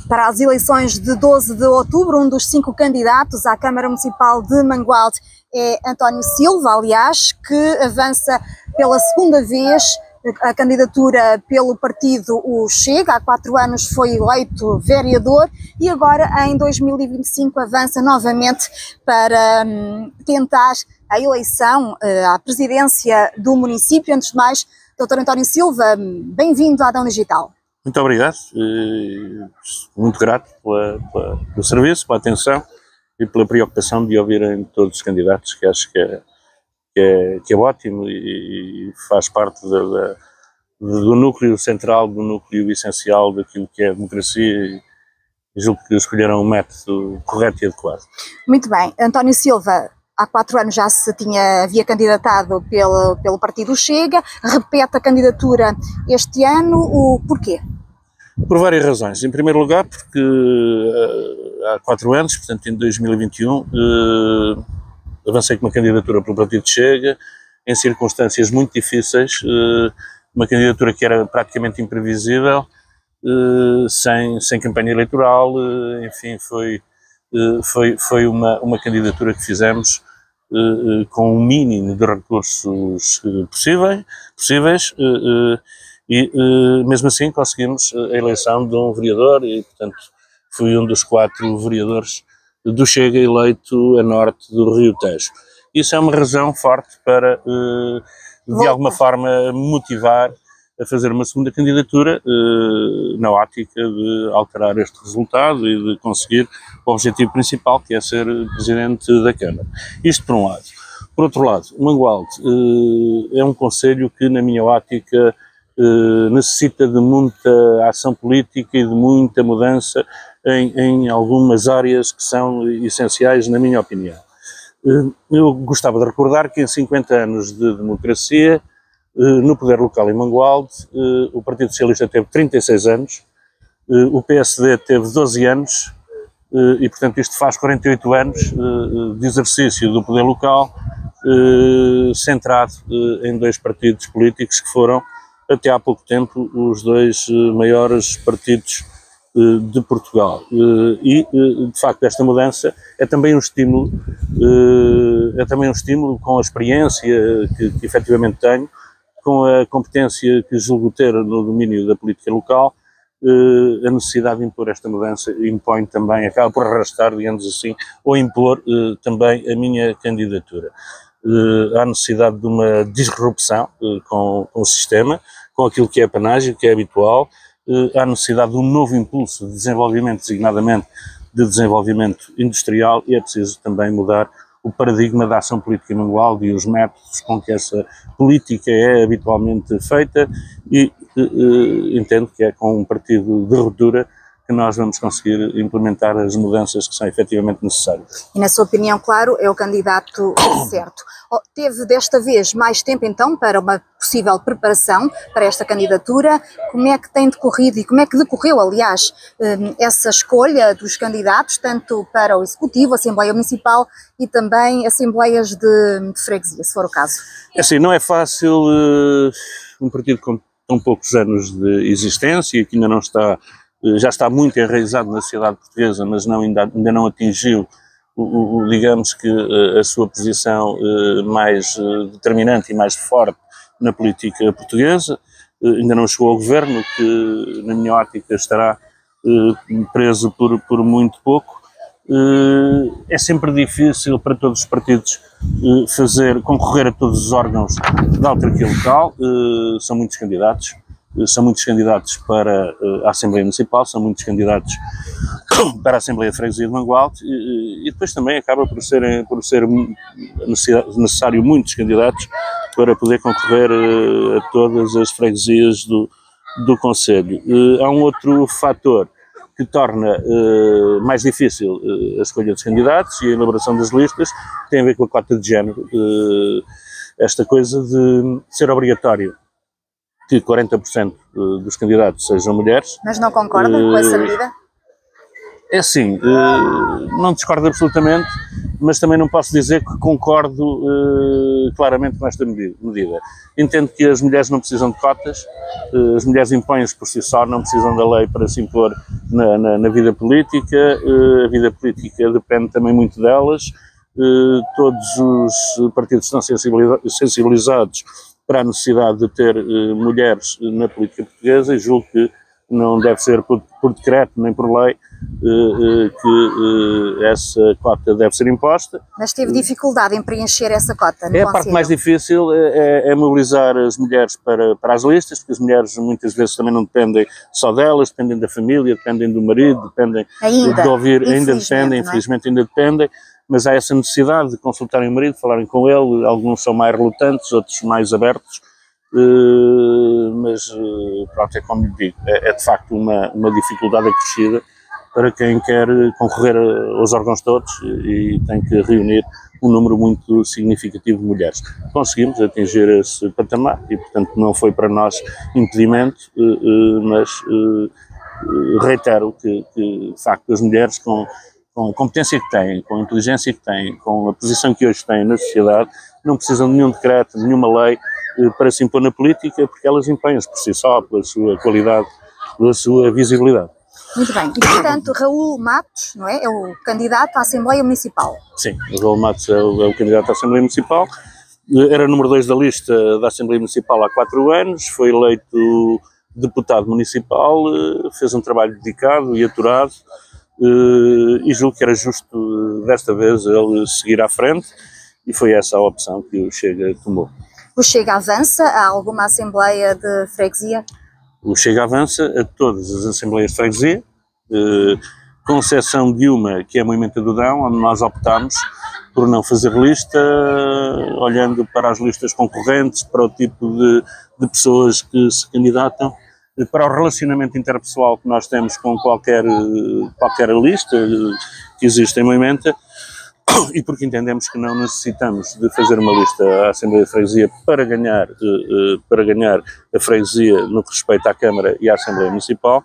Para as eleições de 12 de outubro, um dos 5 candidatos à Câmara Municipal de Mangualde é António Silva, aliás, que avança pela segunda vez a candidatura pelo partido o Chega. Há 4 anos foi eleito vereador e agora em 2025 avança novamente para tentar a eleição à presidência do município. Antes de mais, Dr. António Silva, bem-vindo à Adão Digital. Muito obrigado, muito grato pelo serviço, pela atenção e pela preocupação de ouvirem todos os candidatos, que acho que é ótimo e faz parte do núcleo central, do núcleo essencial daquilo que é a democracia, e julgo que escolheram o método correto e adequado. Muito bem. António Silva, há 4 anos já havia candidatado pelo partido Chega, repete a candidatura este ano, o porquê? Por várias razões. Em primeiro lugar, porque há 4 anos, portanto em 2021, avancei com uma candidatura pelo partido Chega, em circunstâncias muito difíceis, uma candidatura que era praticamente imprevisível, sem campanha eleitoral, enfim, foi uma candidatura que fizemos com o mínimo de recursos possíveis e mesmo assim conseguimos a eleição de um vereador e, portanto, fui um dos 4 vereadores do Chega eleito a norte do Rio Tejo. Isso é uma razão forte para, de alguma forma, motivar a fazer uma segunda candidatura na ótica de alterar este resultado e de conseguir o objetivo principal, que é ser Presidente da Câmara. Isto por um lado. Por outro lado, Mangualde é um concelho que, na minha ótica, necessita de muita ação política e de muita mudança em algumas áreas que são essenciais, na minha opinião. Eu gostava de recordar que em 50 anos de democracia, no poder local em Mangualde, o Partido Socialista teve 36 anos, o PSD teve 12 anos e, portanto, isto faz 48 anos de exercício do poder local centrado em 2 partidos políticos que foram, até há pouco tempo, os 2 maiores partidos de Portugal. E, de facto, esta mudança é também um estímulo, com a experiência que efetivamente tenho, com a competência que julgo ter no domínio da política local, a necessidade de impor esta mudança impõe também, acaba por arrastar, digamos assim, ou impor também a minha candidatura. Há necessidade de uma disrupção com o sistema, com aquilo que é panágio, que é habitual. Há necessidade de um novo impulso de desenvolvimento, designadamente de desenvolvimento industrial, e é preciso também mudar o paradigma da ação política em Mangualde e os métodos com que essa política é habitualmente feita, e entendo que é com um partido de ruptura que nós vamos conseguir implementar as mudanças que são efetivamente necessárias. E, na sua opinião, claro, é o candidato certo. Teve desta vez mais tempo, então, para uma possível preparação para esta candidatura. Como é que tem decorrido e como é que decorreu, aliás, essa escolha dos candidatos, tanto para o Executivo, Assembleia Municipal e também Assembleias de Freguesia, se for o caso? É assim, não é fácil um partido com tão poucos anos de existência, que ainda não está, já está muito enraizado na sociedade portuguesa, mas ainda não atingiu, digamos que, a sua posição mais determinante e mais forte na política portuguesa. Ainda não chegou ao governo, que, na minha ótica, estará preso por muito pouco. É sempre difícil para todos os partidos concorrer a todos os órgãos da autarquia local. São muitos candidatos para a Assembleia Municipal, são muitos candidatos para a Assembleia de Freguesia de Mangualde e depois também acaba por ser necessário muitos candidatos para poder concorrer a todas as freguesias do concelho. Há um outro fator que torna mais difícil a escolha dos candidatos e a elaboração das listas, tem a ver com a cota de género, esta coisa de ser obrigatório que 40% dos candidatos sejam mulheres. Mas não concordam com essa medida? É assim, não discordo absolutamente, mas também não posso dizer que concordo claramente com esta medida. Entendo que as mulheres não precisam de cotas, as mulheres impõem-se por si só, não precisam da lei para se impor na vida política, a vida política depende também muito delas, todos os partidos estão sensibilizados para a necessidade de ter mulheres na política portuguesa e julgo que não deve ser por decreto nem por lei que essa cota deve ser imposta. Mas teve dificuldade em preencher essa cota no A parte Conselho? mais difícil é mobilizar as mulheres para as listas, porque as mulheres muitas vezes também não dependem só delas, dependem da família, dependem do marido, dependem de ouvir, ainda dependem, infelizmente ainda dependem, mas há essa necessidade de consultarem o marido, falarem com ele, alguns são mais relutantes, outros mais abertos, mas pronto, é como lhe digo, é de facto uma dificuldade acrescida para quem quer concorrer aos órgãos todos e tem que reunir um número muito significativo de mulheres. Conseguimos atingir esse patamar e, portanto, não foi para nós impedimento, mas reitero que, de facto, as mulheres com a competência que têm, com a inteligência que têm, com a posição que hoje têm na sociedade, não precisam de nenhum decreto, de nenhuma lei para se impor na política, porque elas impõem-se por si só, pela sua qualidade, pela sua visibilidade. Muito bem. E, portanto, Raul Matos, não é? É o candidato à Assembleia Municipal. Sim, o Raul Matos é o candidato à Assembleia Municipal. Era número 2 da lista da Assembleia Municipal há 4 anos, foi eleito deputado municipal, fez um trabalho dedicado e aturado, e julgo que era justo desta vez ele seguir à frente, e foi essa a opção que o Chega tomou. O Chega avança a alguma Assembleia de Freguesia? O Chega avança a todas as Assembleias de Freguesia, com exceção de uma que é a Moimenta do Dão, onde nós optámos por não fazer lista, olhando para as listas concorrentes, para o tipo de pessoas que se candidatam, para o relacionamento interpessoal que nós temos com qualquer lista que existe em Moimenta, e porque entendemos que não necessitamos de fazer uma lista à Assembleia de Freguesia para ganhar a freguesia no que respeita à Câmara e à Assembleia Municipal,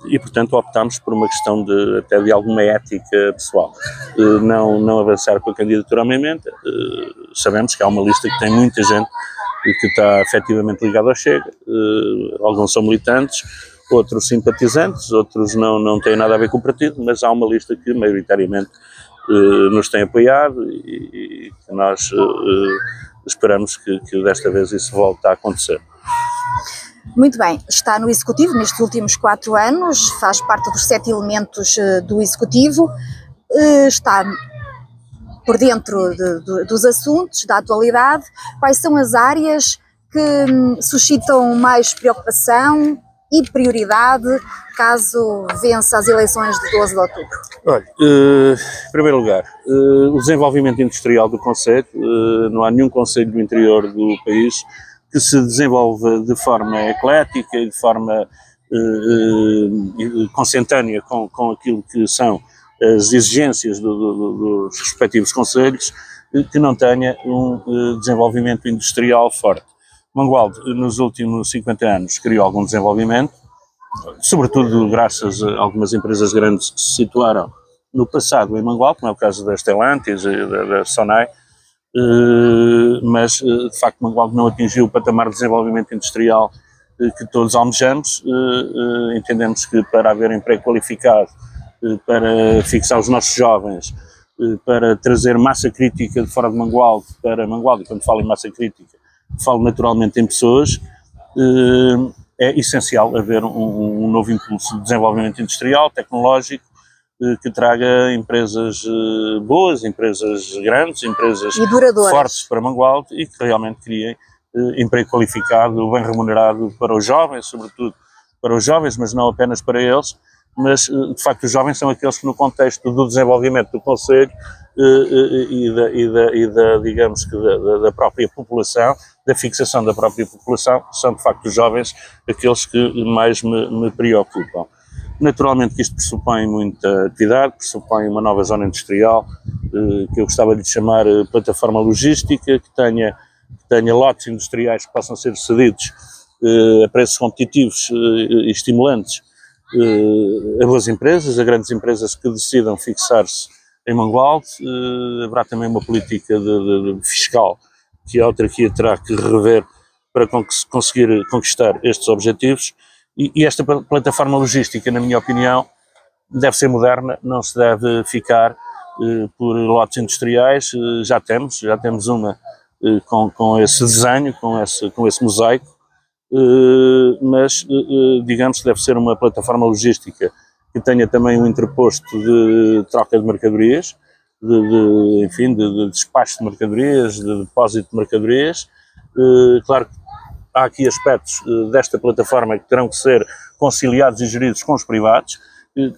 e portanto optámos por uma questão até de alguma ética pessoal, não avançar com a candidatura à Moimenta. Sabemos que há uma lista que tem muita gente que está efetivamente ligada ao Chega, alguns são militantes, outros simpatizantes, outros não têm nada a ver com o partido, mas há uma lista que maioritariamente nos tem apoiado e nós esperamos que desta vez isso volte a acontecer. Muito bem, está no Executivo nestes últimos 4 anos, faz parte dos 7 elementos do Executivo, está por dentro dos assuntos, da atualidade. Quais são as áreas que suscitam mais preocupação e prioridade caso vença as eleições de 12 de outubro? Olha, em primeiro lugar, o desenvolvimento industrial do concelho. Não há nenhum concelho do interior do país que se desenvolva de forma eclética e de forma consentânea com aquilo que são as exigências dos respectivos concelhos, que não tenha um desenvolvimento industrial forte. Mangualde, nos últimos 50 anos, criou algum desenvolvimento, sobretudo graças a algumas empresas grandes que se situaram no passado em Mangualde, como é o caso da Stellantis e da Sonai, mas de facto Mangualde não atingiu o patamar de desenvolvimento industrial que todos almejamos. Entendemos que para haver emprego qualificado, para fixar os nossos jovens, para trazer massa crítica de fora de Mangualde para Mangualde, e quando falo em massa crítica, falo naturalmente em pessoas, é essencial haver um novo impulso de desenvolvimento industrial, tecnológico, que traga empresas boas, empresas grandes, empresas fortes para Mangualde e que realmente criem emprego qualificado, bem remunerado para os jovens, sobretudo para os jovens, mas não apenas para eles, mas de facto os jovens são aqueles que no contexto do desenvolvimento do concelho digamos que da própria população, da fixação da própria população, são de facto os jovens aqueles que mais me preocupam. Naturalmente que isto pressupõe muita atividade, pressupõe uma nova zona industrial, que eu gostava de chamar plataforma logística, que tenha lotes industriais que possam ser cedidos a preços competitivos e estimulantes a boas empresas, a grandes empresas que decidam fixar-se em Mangualde. Haverá também uma política fiscal que a autarquia terá que rever para conseguir conquistar estes objetivos, e esta plataforma logística, na minha opinião, deve ser moderna, não se deve ficar por lotes industriais. Já temos uma com esse desenho, com esse mosaico, mas digamos que deve ser uma plataforma logística que tenha também um interposto de troca de mercadorias, enfim, de despacho de mercadorias, de depósito de mercadorias. Claro que há aqui aspectos desta plataforma que terão que ser conciliados e geridos com os privados,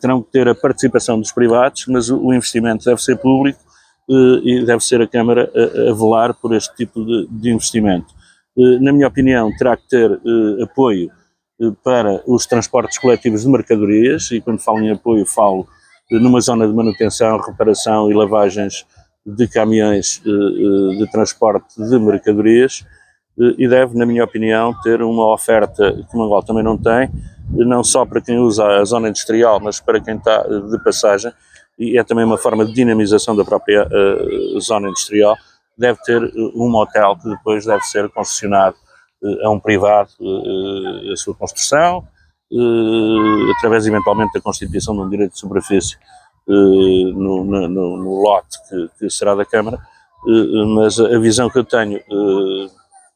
terão que ter a participação dos privados, mas o investimento deve ser público e deve ser a Câmara a velar por este tipo de investimento. Na minha opinião, terá que ter apoio para os transportes coletivos de mercadorias, e quando falo em apoio falo numa zona de manutenção, reparação e lavagens de caminhões de transporte de mercadorias, e deve, na minha opinião, ter uma oferta que Mangualde também não tem, não só para quem usa a zona industrial, mas para quem está de passagem, e é também uma forma de dinamização da própria zona industrial. Deve ter um hotel que depois deve ser concessionado a um privado a sua construção, através eventualmente da constituição de um direito de superfície no lote que será da Câmara, mas a visão que eu tenho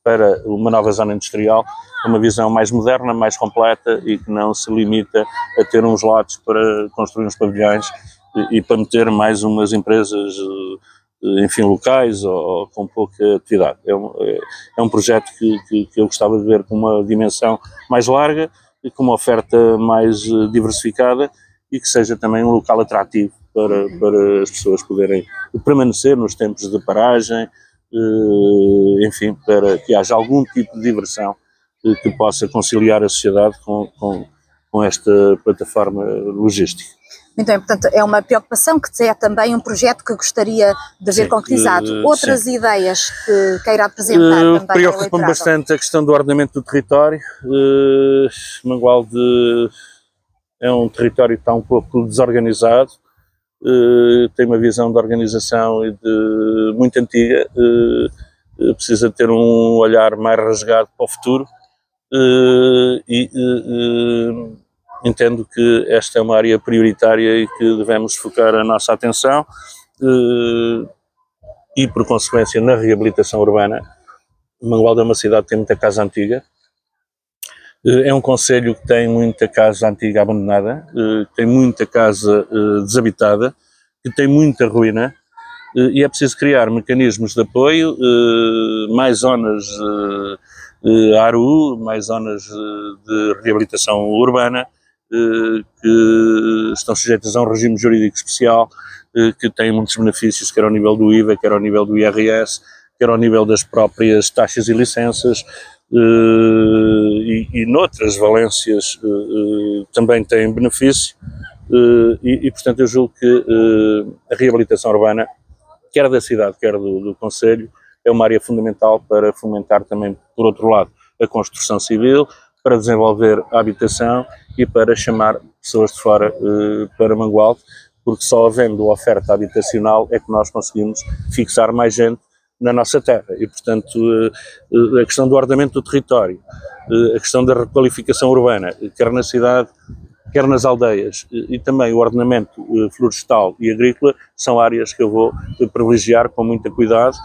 para uma nova zona industrial é uma visão mais moderna, mais completa, e que não se limita a ter uns lotes para construir uns pavilhões e para meter mais umas empresas, enfim, locais ou com pouca atividade. É um projeto que eu gostava de ver com uma dimensão mais larga e com uma oferta mais diversificada, e que seja também um local atrativo para as pessoas poderem permanecer nos tempos de paragem, enfim, para que haja algum tipo de diversão que possa conciliar a sociedade com esta plataforma logística. Muito bem, portanto, é uma preocupação que é também um projeto que gostaria de ver concretizado. Outras ideias que queira apresentar também? Preocupa-me bastante a questão do ordenamento do território. Mangualde é um território que está um pouco desorganizado, tem uma visão de organização muito antiga, precisa ter um olhar mais rasgado para o futuro, entendo que esta é uma área prioritária e que devemos focar a nossa atenção e, por consequência, na reabilitação urbana. Mangualde é uma cidade que tem muita casa antiga, é um concelho que tem muita casa antiga abandonada, tem muita casa desabitada, que tem muita ruína, e é preciso criar mecanismos de apoio, mais zonas ARU, mais zonas de reabilitação urbana, que estão sujeitas a um regime jurídico especial, que têm muitos benefícios, quer ao nível do IVA, quer ao nível do IRS, quer ao nível das próprias taxas e licenças, e noutras valências também têm benefício, e portanto eu julgo que a reabilitação urbana, quer da cidade, quer do concelho, é uma área fundamental para fomentar também, por outro lado, a construção civil, para desenvolver a habitação e para chamar pessoas de fora para Mangualde, porque só havendo oferta habitacional é que nós conseguimos fixar mais gente na nossa terra. E, portanto, a questão do ordenamento do território, a questão da requalificação urbana, quer na cidade, quer nas aldeias, e também o ordenamento florestal e agrícola, são áreas que eu vou privilegiar com muito cuidado,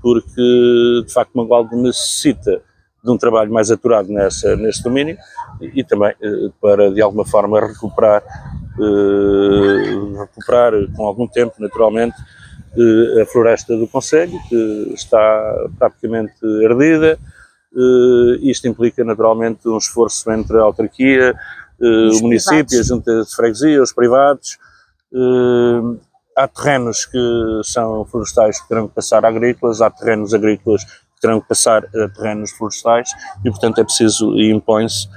porque, de facto, Mangualde necessita de um trabalho mais aturado neste domínio, e também para, de alguma forma, recuperar com algum tempo, naturalmente, a floresta do concelho, que está praticamente ardida. Isto implica, naturalmente, um esforço entre a autarquia, o município, a junta de freguesia, os privados. Há terrenos que são florestais que terão que passar a agrícolas, há terrenos agrícolas que terão que passar a terrenos florestais, e, portanto, é preciso e impõe-se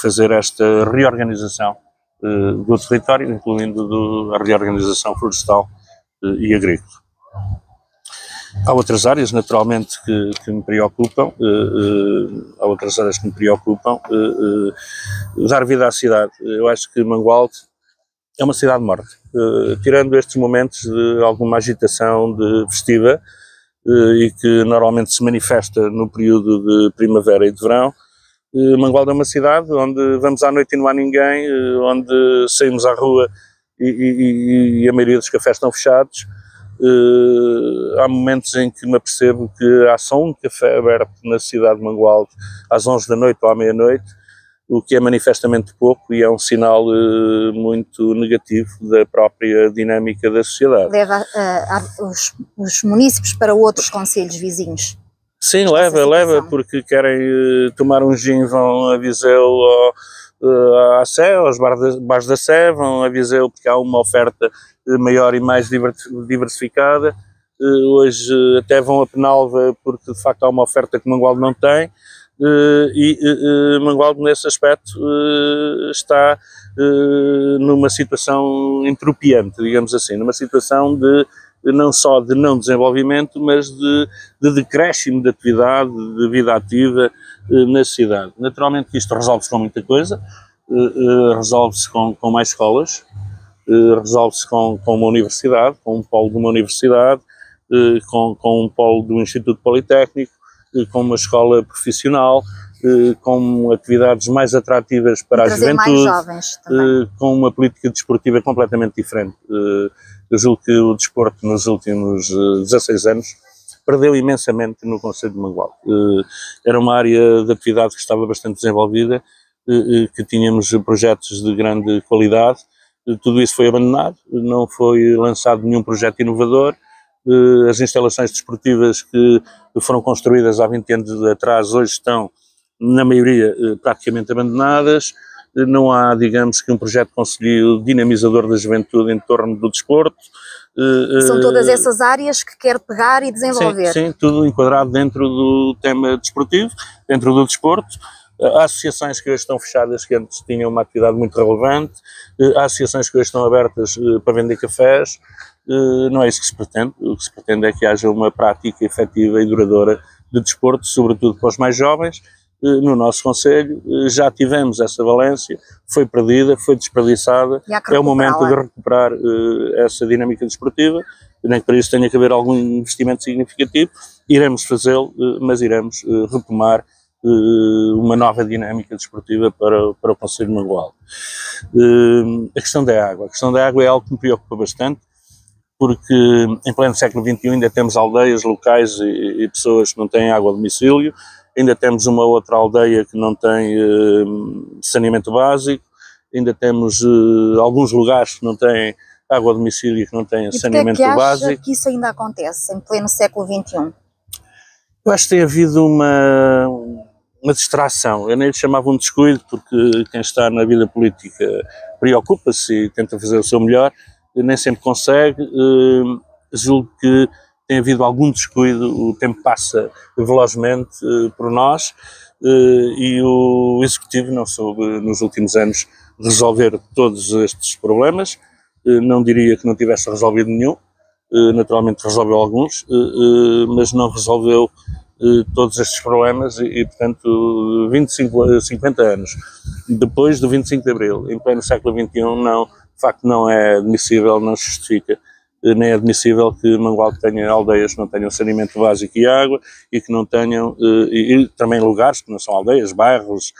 fazer esta reorganização do território, incluindo a reorganização florestal e agrícola. Há outras áreas, naturalmente, que me preocupam, há outras áreas que me preocupam. Dar vida à cidade. Eu acho que Mangualde é uma cidade morta. Tirando estes momentos de alguma agitação festiva, e que normalmente se manifesta no período de primavera e de verão, Mangualde é uma cidade onde vamos à noite e não há ninguém, onde saímos à rua e a maioria dos cafés estão fechados. Há momentos em que me apercebo que há só um café aberto na cidade de Mangualde às 11 da noite ou à meia-noite, o que é manifestamente pouco e é um sinal muito negativo da própria dinâmica da sociedade. Leva os munícipes para outros concelhos vizinhos? Sim, leva, porque querem tomar um gin, vão a Viseu à Sé, aos bares da Sé, vão a Viseu porque há uma oferta maior e mais diversificada. Hoje até vão a Penalva porque de facto há uma oferta que Mangualde não tem, e Mangualde nesse aspecto está numa situação entropiante, digamos assim, numa situação não só de não desenvolvimento, mas de decréscimo de atividade, de vida ativa na cidade. Naturalmente que isto resolve-se com muita coisa, resolve-se com mais escolas, resolve-se com uma universidade, com um polo de uma universidade, com um polo do Instituto Politécnico, com uma escola profissional, com atividades mais atrativas para a juventude, mais jovens também. Com uma política desportiva completamente diferente. Eu julgo que o desporto nos últimos 16 anos perdeu imensamente no concelho de Mangualde. Era uma área de atividade que estava bastante desenvolvida, que tínhamos projetos de grande qualidade. Tudo isso foi abandonado, não foi lançado nenhum projeto inovador. As instalações desportivas que foram construídas há 20 anos atrás hoje estão, na maioria, praticamente abandonadas. Não há, digamos, que um projeto conselhio dinamizador da juventude em torno do desporto. São todas essas áreas que quer pegar e desenvolver. Sim, tudo enquadrado dentro do tema desportivo, dentro do desporto. Há associações que hoje estão fechadas, que antes tinham uma atividade muito relevante. Há associações que hoje estão abertas para vender cafés. Não é isso que se pretende. O que se pretende é que haja uma prática efetiva e duradoura de desporto, sobretudo para os mais jovens. No nosso concelho já tivemos essa valência, foi perdida, foi desperdiçada. É o momento de recuperar essa dinâmica desportiva, nem que para isso tenha que haver algum investimento significativo. Iremos fazê-lo, mas iremos retomar uma nova dinâmica desportiva para o concelho de Mangualde. A questão da água é algo que me preocupa bastante, porque em pleno século XXI ainda temos aldeias locais e pessoas que não têm água a domicílio, ainda temos uma outra aldeia que não tem saneamento básico, ainda temos alguns lugares que não têm água a domicílio e que não têm saneamento básico. Acha que isso ainda acontece em pleno século XXI? Eu acho que tem havido uma distração. Eu nem lhe chamava um descuido, porque quem está na vida política preocupa-se e tenta fazer o seu melhor, nem sempre consegue. Julgo que tem havido algum descuido, o tempo passa velozmente por nós, e o Executivo não soube nos últimos anos resolver todos estes problemas. Não diria que não tivesse resolvido nenhum, naturalmente resolveu alguns, mas não resolveu todos estes problemas e portanto 50 anos depois do 25 de Abril, em pleno século XXI, não, de facto não é admissível, não se justifica, nem é admissível que Mangualde tenha aldeias que não tenham saneamento básico e água e que não tenham, e também lugares que não são aldeias, bairros,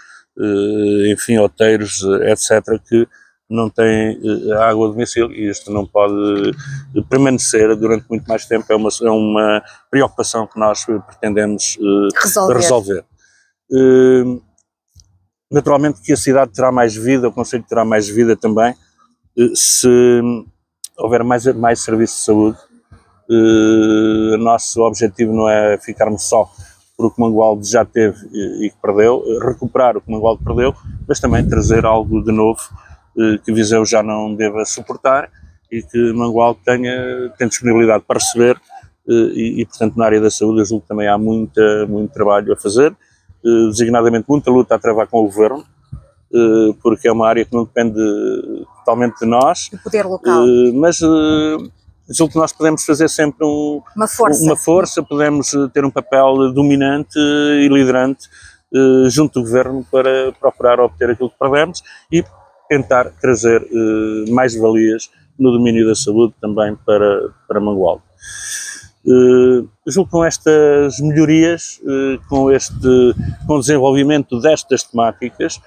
enfim, outeiros, etc., que não têm água a domicílio, e isto não pode permanecer durante muito mais tempo. É uma preocupação que nós pretendemos resolver. Naturalmente que a cidade terá mais vida, o concelho terá mais vida também, se houver mais serviços de saúde. O nosso objetivo não é ficarmos só por o que Mangualde já teve e que perdeu, recuperar o que Mangualde perdeu, mas também trazer algo de novo que Viseu já não deva suportar e que Mangualde tem disponibilidade para receber, e portanto na área da saúde eu julgo que também há muito trabalho a fazer, designadamente muita luta a travar com o Governo, porque é uma área que não depende totalmente de nós, o poder local, mas julgo que nós podemos fazer sempre uma força, podemos ter um papel dominante e liderante junto do Governo para procurar obter aquilo que perdemos e tentar trazer mais-valias no domínio da saúde também para Mangualde. Julgo que com estas melhorias, com o desenvolvimento destas temáticas,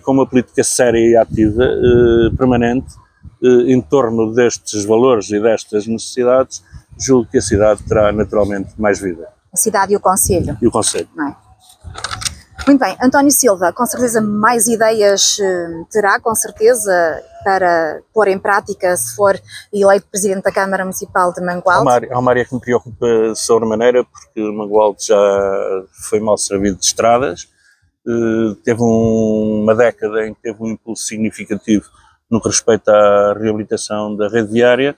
com uma política séria e ativa, permanente, em torno destes valores e destas necessidades, julgo que a cidade terá naturalmente mais vida. A cidade e o concelho. E o concelho. Não é? Muito bem, António Silva, com certeza mais ideias terá, com certeza, para pôr em prática se for eleito Presidente da Câmara Municipal de Mangualde. Há uma área que me preocupa de sobremaneira, porque Mangualde já foi mal servido de estradas, teve uma década em que teve um impulso significativo no que respeita à reabilitação da rede viária.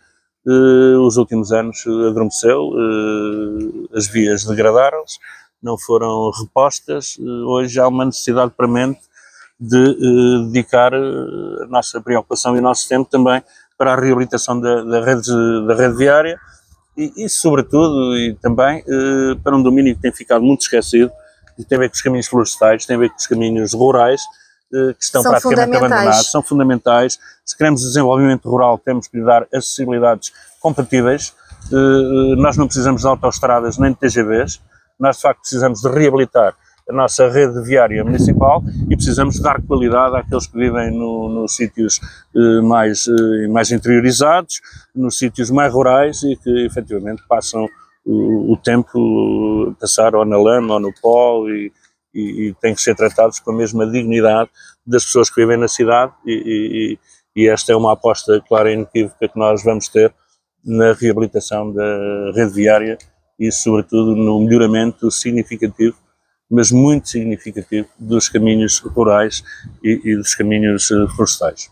Os últimos anos adormeceu, as vias degradaram-se, não foram repostas. Hoje há uma necessidade premente de dedicar a nossa preocupação e o nosso tempo também para a reabilitação da rede viária e sobretudo, e também para um domínio que tem ficado muito esquecido, que tem a ver com os caminhos florestais, tem a ver com os caminhos rurais, que estão praticamente abandonados, são fundamentais. Se queremos desenvolvimento rural, temos que lhe dar acessibilidades compatíveis. Nós não precisamos de autoestradas nem de TGVs, nós de facto precisamos de reabilitar a nossa rede viária municipal e precisamos dar qualidade àqueles que vivem nos sítios mais interiorizados, nos sítios mais rurais e que efetivamente passam o tempo a passar ou na lama ou no pó e têm que ser tratados com a mesma dignidade das pessoas que vivem na cidade e esta é uma aposta clara e inequívoca que nós vamos ter na reabilitação da rede viária e sobretudo no melhoramento significativo, mas muito significativo, dos caminhos rurais e dos caminhos florestais.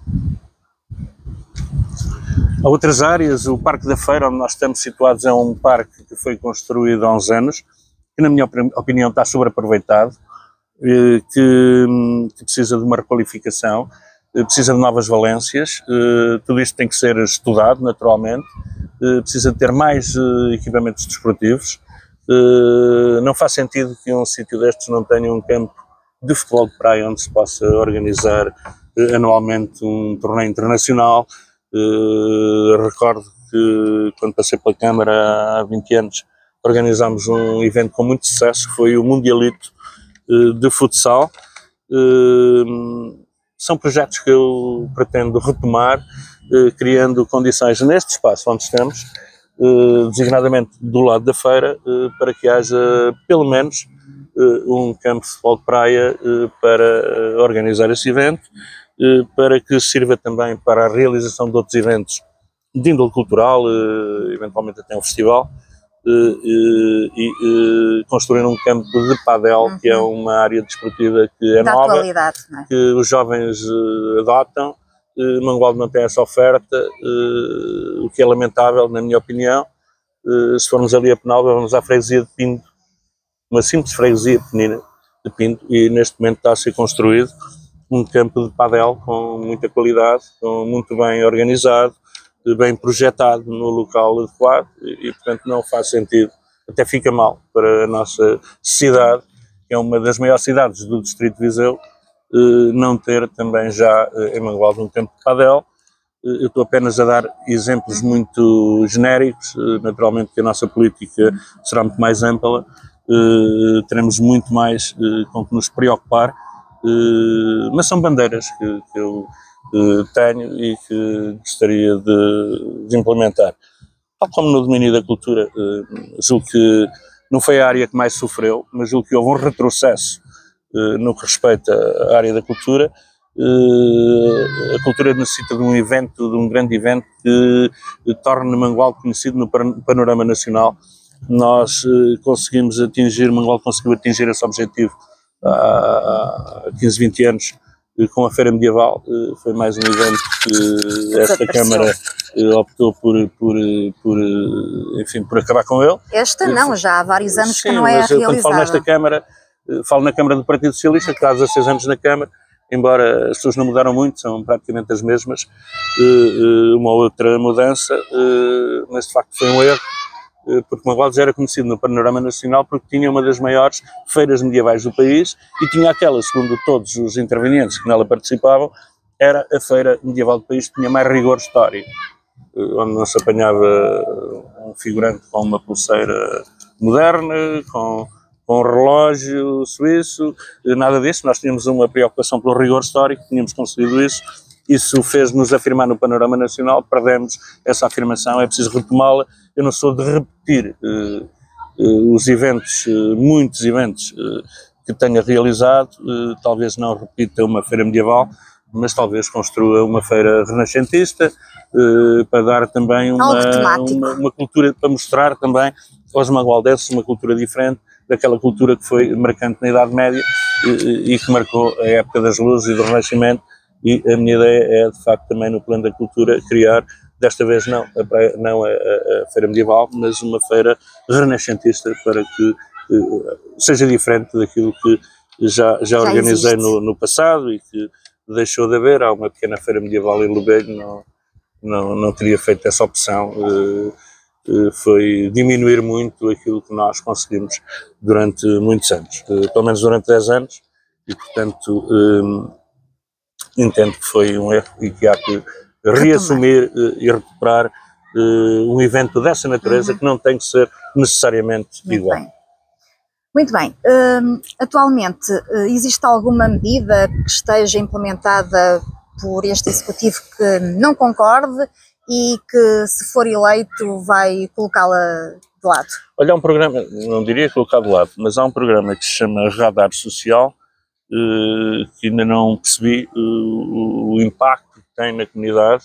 Há outras áreas, o Parque da Feira, onde nós estamos situados, é um parque que foi construído há uns anos, que na minha opinião está sobreaproveitado, que precisa de uma requalificação, precisa de novas valências, tudo isto tem que ser estudado naturalmente, precisa de ter mais equipamentos desportivos, não faz sentido que um sítio destes não tenha um campo de futebol de praia onde se possa organizar anualmente um torneio internacional. Recordo que quando passei pela Câmara há 20 anos organizámos um evento com muito sucesso, que foi o Mundialito de futsal. São projetos que eu pretendo retomar, criando condições neste espaço onde estamos, designadamente do lado da feira, para que haja pelo menos um campo de futebol de praia para organizar esse evento, para que sirva também para a realização de outros eventos de índole cultural, eventualmente até um festival, e construir um campo de padel, que é uma área desportiva que é nova, atualidade, não é? que os jovens adotam. Mangualde não tem essa oferta, o que é lamentável, na minha opinião. Se formos ali a Penalva, vamos à freguesia de Pinto, uma simples freguesia pequenina de Pinto, e neste momento está a ser construído um campo de padel com muita qualidade, muito bem organizado, bem projetado no local adequado e portanto não faz sentido, até fica mal para a nossa cidade, que é uma das maiores cidades do distrito de Viseu, não ter também já em Mangualde um campo de padel. Eu estou apenas a dar exemplos muito genéricos, naturalmente que a nossa política será muito mais ampla, teremos muito mais com que nos preocupar, mas são bandeiras que eu tenho e que gostaria de implementar. Tal como no domínio da cultura, julgo que não foi a área que mais sofreu, mas julgo que houve um retrocesso no que respeita à área da cultura. A cultura necessita de um evento, de um grande evento que torne Mangualde conhecido no panorama nacional. Nós Mangualde conseguiu atingir esse objetivo há 15, 20 anos com a Feira Medieval. Foi mais um evento que esta Câmara optou por acabar com ele. Esta não, já há vários anos que não é realizada. realizada. Quando falo nesta Câmara, falo na Câmara do Partido Socialista, que está há 16 anos na Câmara, embora as pessoas não mudaram muito, são praticamente as mesmas, uma outra mudança, mas de facto foi um erro, porque Mangualde já era conhecido no panorama nacional porque tinha uma das maiores feiras medievais do país e tinha aquela, segundo todos os intervenientes que nela participavam, era a feira medieval do país que tinha mais rigor histórico, onde não se apanhava um figurante com uma pulseira moderna, com um relógio suíço, nada disso. Nós tínhamos uma preocupação pelo rigor histórico, tínhamos conseguido isso. Isso fez-nos afirmar no panorama nacional, perdemos essa afirmação, é preciso retomá-la. Eu não sou de repetir os eventos, muitos eventos que tenha realizado, talvez não repita uma feira medieval, mas talvez construa uma feira renascentista, para dar também uma cultura, para mostrar também aos mangualdenses uma cultura diferente daquela cultura que foi marcante na Idade Média e que marcou a época das luzes e do Renascimento. E a minha ideia é, de facto, também no plano da cultura, criar, desta vez não a feira medieval, mas uma feira renascentista para que seja diferente daquilo que já organizei no passado e que deixou de haver. Há uma pequena feira medieval em Lobelho, não teria feito essa opção, foi diminuir muito aquilo que nós conseguimos durante muitos anos, pelo menos durante 10 anos, e portanto entendo que foi um erro e que há que reassumir e recuperar um evento dessa natureza que não tem que ser necessariamente igual. Muito bem. Atualmente existe alguma medida que esteja implementada por este Executivo que não concorde e que, se for eleito, vai colocá-la de lado? Olha, há um programa, não diria colocar de lado, mas há um programa que se chama Radar Social, que ainda não percebi o impacto que tem na comunidade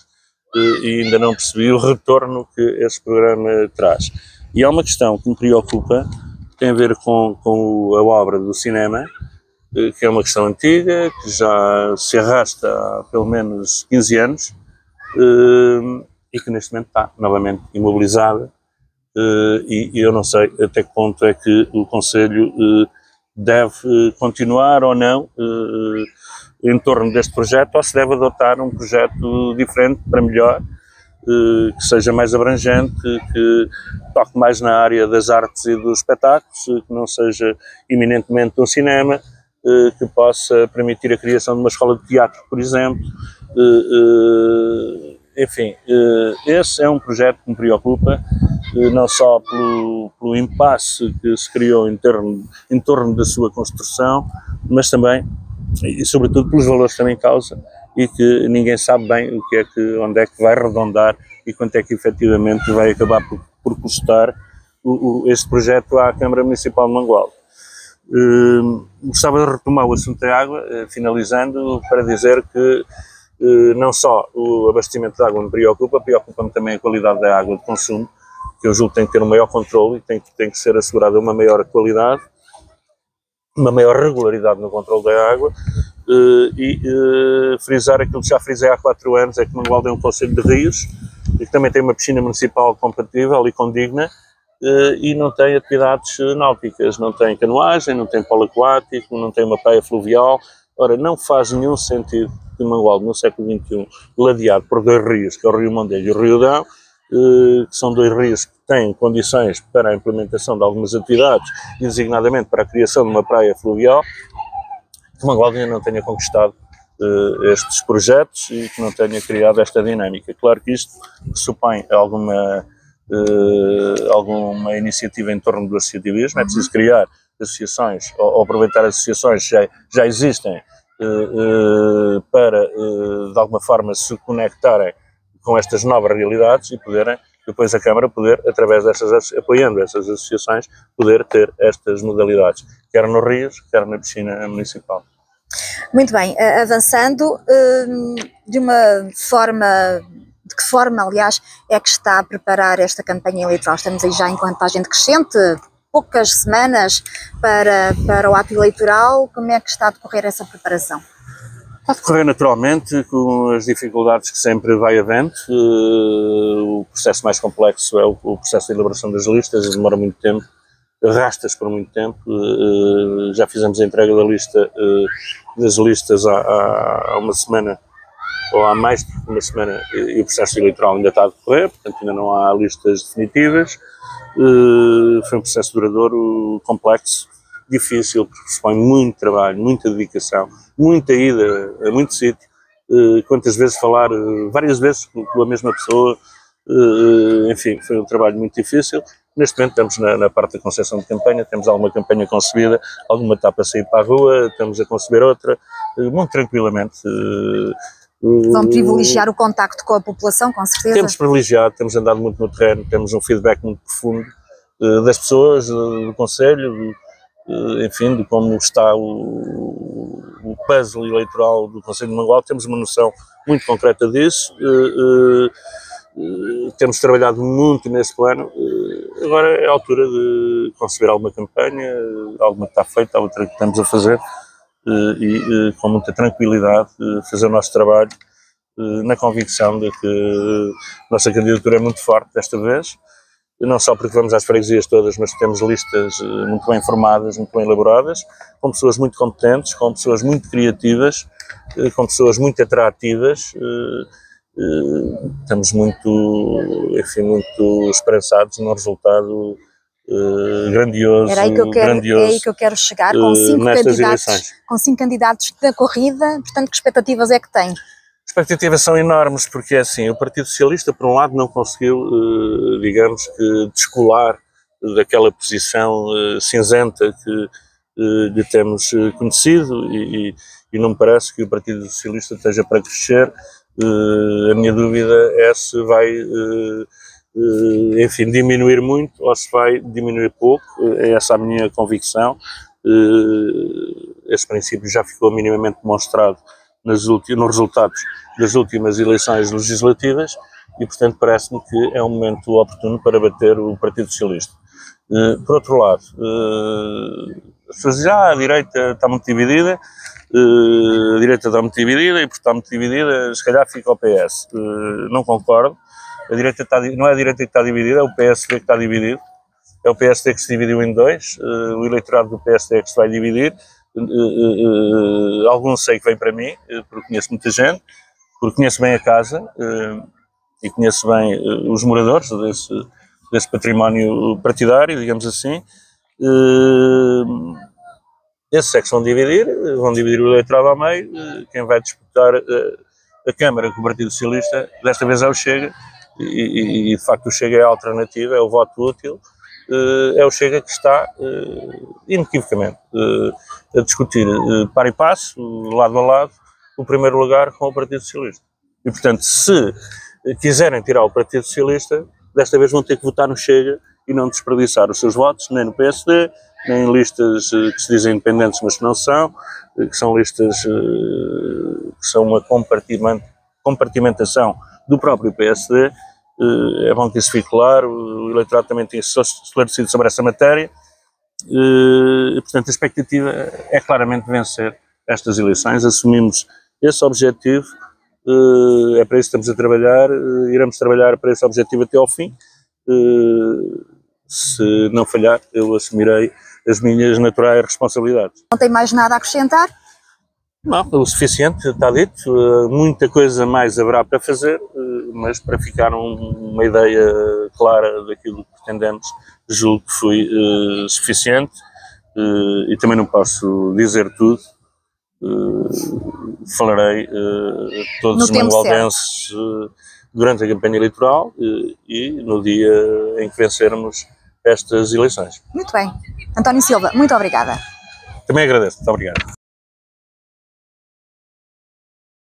e ainda não percebi o retorno que esse programa traz. E há uma questão que me preocupa, que tem a ver com a obra do cinema, que é uma questão antiga, que já se arrasta há pelo menos 15 anos e que neste momento está novamente imobilizada, e eu não sei até que ponto é que o Conselho deve continuar ou não em torno deste projeto, ou se deve adotar um projeto diferente para melhor, que seja mais abrangente, que toque mais na área das artes e dos espetáculos, que não seja eminentemente um cinema, que possa permitir a criação de uma escola de teatro, por exemplo. Enfim, esse é um projeto que me preocupa, não só pelo impasse que se criou em torno da sua construção, mas também, e sobretudo, pelos valores que também causa, e que ninguém sabe bem onde é que vai arredondar e quanto é que efetivamente vai acabar por custar este projeto à Câmara Municipal de Mangualde. Gostava de retomar o assunto da água, finalizando, para dizer que não só o abastecimento de água me preocupa-me também a qualidade da água de consumo, que eu julgo que tem que ter um maior controle e tem que ser assegurada uma maior qualidade, uma maior regularidade no controle da água, e frisar aquilo que já frisei há 4 anos, é que Mangualde é um concelho de rios, e que também tem uma piscina municipal compatível e condigna, e não tem atividades náuticas, não tem canoagem, não tem polo aquático, não tem uma praia fluvial. Ora, não faz nenhum sentido que Mangualde, no século XXI, ladeado por 2 rios, que é o Rio Mondego e o Rio Dão, que são 2 rios que têm condições para a implementação de algumas atividades, e designadamente para a criação de uma praia fluvial, que Mangualde ainda não tenha conquistado estes projetos e que não tenha criado esta dinâmica. Claro que isto supõe alguma iniciativa em torno do associativismo, é preciso criar associações, ou aproveitar associações que já existem, para, de alguma forma, se conectarem com estas novas realidades e poderem, depois a Câmara poder, apoiando essas associações, poder ter estas modalidades, quer nos rios, quer na piscina municipal. Muito bem, avançando, de que forma, aliás, é que está a preparar esta campanha eleitoral? Estamos aí já em contagem decrescente, poucas semanas para o ato eleitoral. Como é que está a decorrer essa preparação? Está a decorrer naturalmente, com as dificuldades que sempre vai havendo. O processo mais complexo é o processo de elaboração das listas, demora muito tempo. arrasta-se por muito tempo. Já fizemos a entrega das listas há uma semana, ou há mais de uma semana, e o processo eleitoral ainda está a decorrer, portanto ainda não há listas definitivas. Foi um processo duradouro, complexo, difícil, porque pressupõe muito trabalho, muita dedicação, muita ida a muito sítio, quantas vezes falar, várias vezes com a mesma pessoa, enfim, foi um trabalho muito difícil. Neste momento estamos na parte da concepção de campanha, temos alguma campanha concebida, alguma etapa a sair para a rua, estamos a conceber outra, muito tranquilamente. Vão privilegiar o contacto com a população, com certeza? Temos privilegiado, temos andado muito no terreno, temos um feedback muito profundo das pessoas, do Conselho, enfim, de como está o puzzle eleitoral do Conselho de Mangualde. Temos uma noção muito concreta disso. Temos trabalhado muito nesse plano. Agora é a altura de conceber alguma campanha, alguma que está feita, outra que estamos a fazer, e com muita tranquilidade fazer o nosso trabalho, na convicção de que a nossa candidatura é muito forte desta vez, não só porque vamos às freguesias todas, mas temos listas muito bem formadas, muito bem elaboradas, com pessoas muito competentes, com pessoas muito criativas, com pessoas muito atrativas. Estamos muito, enfim, muito esperançados num resultado grandioso. É aí que eu quero chegar, com 5 candidatos da corrida. Portanto, que expectativas é que tem? Expectativas são enormes, porque é assim, o Partido Socialista, por um lado, não conseguiu, digamos que, descolar daquela posição cinzenta que lhe temos conhecido, e não me parece que o Partido Socialista esteja para crescer. A minha dúvida é se vai, enfim, diminuir muito ou se vai diminuir pouco. É essa a minha convicção. Esse princípio já ficou minimamente demonstrado nos resultados das últimas eleições legislativas e, portanto, parece-me que é um momento oportuno para bater o Partido Socialista. Por outro lado, as pessoas dizem, a direita está muito dividida, e por estar muito dividida, se calhar fica o PS. Não concordo. Não é a direita que está dividida, é o PSD que está dividido. É o PSD que se dividiu em dois, o eleitorado do PSD é que se vai dividir. Alguns sei que vem para mim, porque conheço muita gente, porque conheço bem a casa e conheço bem os moradores desse património partidário, digamos assim. Esses é que vão dividir o eleitorado ao meio. Quem vai disputar a Câmara com o Partido Socialista, desta vez é o Chega, e de facto o Chega é a alternativa, é o voto útil. É o Chega que está, inequivocamente, a discutir par e passo, lado a lado, o primeiro lugar com o Partido Socialista. E, portanto, se quiserem tirar o Partido Socialista, desta vez vão ter que votar no Chega e não desperdiçar os seus votos, nem no PSD, nem em listas que se dizem independentes, mas que não são, que são listas que são uma compartimentação do próprio PSD. É bom que isso fique claro, o eleitorado também tem esclarecido sobre essa matéria, e, portanto, a expectativa é claramente vencer estas eleições. Assumimos esse objetivo, é para isso que estamos a trabalhar, iremos trabalhar para esse objetivo até ao fim. Se não falhar, eu assumirei as minhas naturais responsabilidades. Não tem mais nada a acrescentar? Não, o suficiente está dito, muita coisa mais haverá para fazer, mas para ficar uma ideia clara daquilo que pretendemos, julgo que foi suficiente, e também não posso dizer tudo. Falarei a todos os mangualdenses durante a campanha eleitoral e no dia em que vencermos estas eleições. Muito bem. António Silva, muito obrigada. Também agradeço, muito obrigado.